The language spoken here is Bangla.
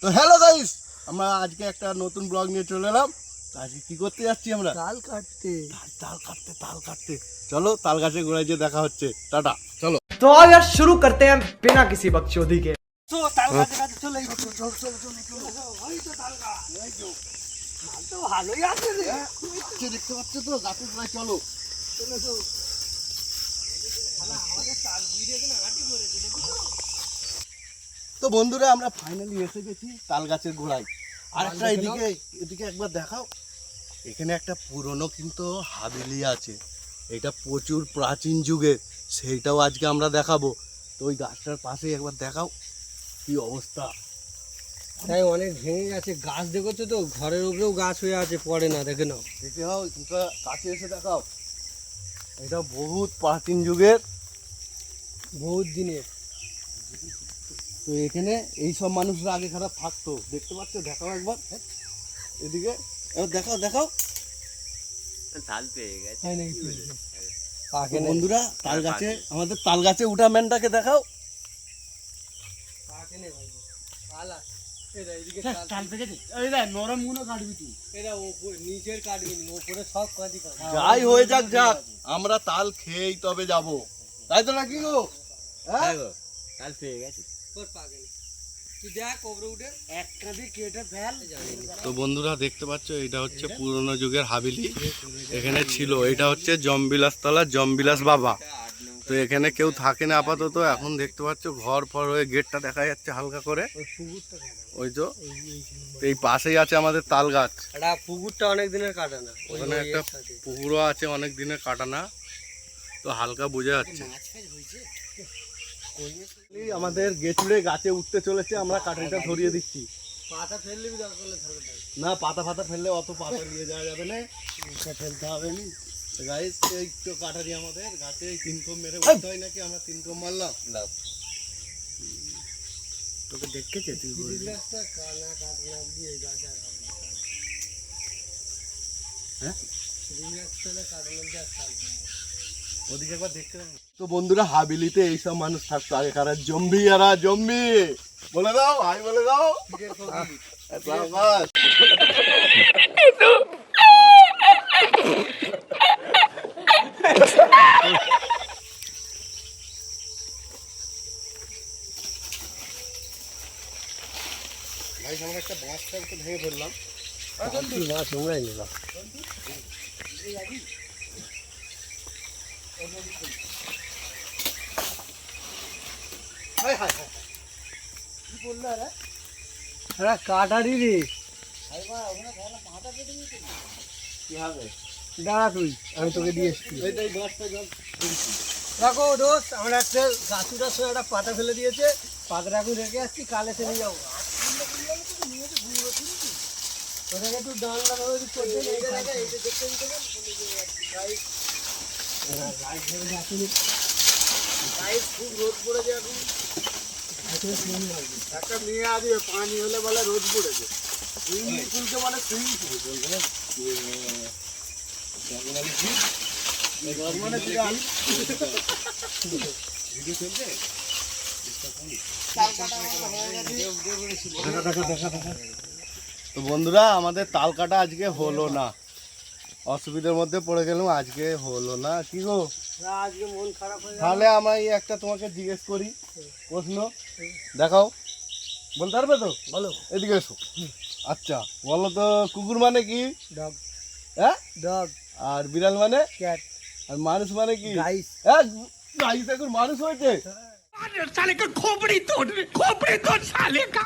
তো হ্যালো গাইস, আমরা আজকে একটা নতুন ব্লগ নিয়ে চলে এলাম। আজকে কি করতে যাচ্ছি আমরা? তাল কাটতে। তাল কাটতে চলো, তাল গাছের গোড়ায় যে দেখা হচ্ছে। টাটা, চলো। तो आओ यार शुरू करते हैं बिना किसी बकचोदी के। তো তাল কাটতে কাটতে চলে ওই তো তাল গাছ, ওই তো মাল তো ভালোই আছে রে। দেখতে পাচ্ছ তো গাছের গোড়ায়, চলো। আমাদের তাল ভিড়ে এখানে হাঁটি করেছে দেখো। তো বন্ধুরা, আমরা ফাইনালি এসে গেছি তাল গাছের গোড়ায়। আর একটা এদিকে একবার দেখাও। এখানে একটা পুরনো কিন্তু হাভেলি আছে, এটা প্রচুর প্রাচীন যুগের, সেইটাও আজকে আমরা দেখাবো। তো ওই গাছটার পাশে একবার দেখাও কি অবস্থা। তাই অনেক ভেঙে গেছে গাছ, দেখছো তো ঘরের উপরেও গাছ হয়ে আছে, পড়ে না, দেখে নাও। দেখে নাও, কাছে এসে দেখাও। এটা বহুত প্রাচীন যুগের, বহুত দিনের। তো এখানে এইসব মানুষরা আগে খারাপ থাকতো, দেখতে পাচ্ছ? দেখাও একবার এদিকে, এবার দেখাও। তাল পেয়ে গেছে। তাই নাকি? তো বন্ধুরা, তাল গাছে, আমাদের তাল গাছে উঠা ম্যানটাকে দেখাও। যাই হয়ে যাক, আমরা তাল খেয়েই তবে যাব, তাই তো নাকি গো? হ্যাঁ, তাল পেয়ে গেছে। তো বন্ধুরা দেখতে পাচ্ছ, এটা হচ্ছে পুরনো যুগের হাভেলি। এখানে ছিল, এটা হচ্ছে জমবিলাস তলা, জমবিলাস বাবা। তো এখানে কেউ থাকে না আপাতত, এখন দেখতে পাচ্ছ ঘর ফর হয়ে গেটটা দেখা যাচ্ছে হালকা করে। ওই তো এই পাশেই আছে আমাদের তাল গাছ। পুকুরটা অনেক দিনের কাটানা, ওখানে একটা পুকুরও আছে অনেক দিনের কাটানা, তো হালকা বোঝা যাচ্ছে। আমাদের গেছুড়ে গাছে উঠতে চলেছে, আমরা কাটারিটা ধরিয়ে দিচ্ছি। পাতা ফেললে দরকার হলে ধরবে না, পাতা ফেললে অত পাতা নিয়ে যাওয়া যাবে না, ফেলতে হবে নি। গাইস, এই তো কাটারি আমাদের গাছে 3 কম মেরে উঠতে হয় নাকি, আমরা 3 কম মারলাম। তোকে দেখেছে তুই ওদিকে একবার দেখতে পাবো। তো বন্ধুরা, হাভেলিতে এইসব মানুষ থাকতো আগে কারা, জম্বি বলে দাও, হাই বলে দাও। ভাই, আমরা একটা বাঁশটা একটু ভেঙে ফেললাম। মাছ তোমরাই নিলাম। কি বললো রে? হ্যাঁ, কাটারি রে। কি হবে? দাঁড়া তুই, আমি তোকে দিয়ে এসছি। এই বাঁশটা দেখো দোস্ত, আমরা একটা গাছুটার সঙ্গে একটা পাতা ফেলে দিয়েছে, পাতাটা এখন রেখে আসছি, কাল এসে নিয়ে যাবো। ওটাকে একটু ডান্ডা ধরে চলতে খুব রোদ পড়েছে এখন। একটা মেয়ে আসবে, পানি হলে বলে রোদ পড়েছে, সুইমিং পুলকে বলে সুইমিং পুল বলবে না। তো বন্ধুরা, আমাদের তাল কাটা আজকে হলো না, অসুবিধার মধ্যে পড়ে গেলাম, আজকে হলো না। কি গো, আজকে মন খারাপ হয়ে গেল। তাহলে আমরা এই একটা তোমাকে জিজ্ঞেস করি প্রশ্ন, দেখাও, বলতে পারবে তো? বলো। এদিকে এসো। আচ্ছা বলো তো, কুকুর মানে কি? ডগ। হ্যাঁ, ডগ। আর বিড়াল মানে? ক্যাট। আর মানুষ মানে কি? গাইস। হ্যাঁ, গাইস এখন মানুষ হয়েছে। साले का खोपड़ी तोड़ साले का।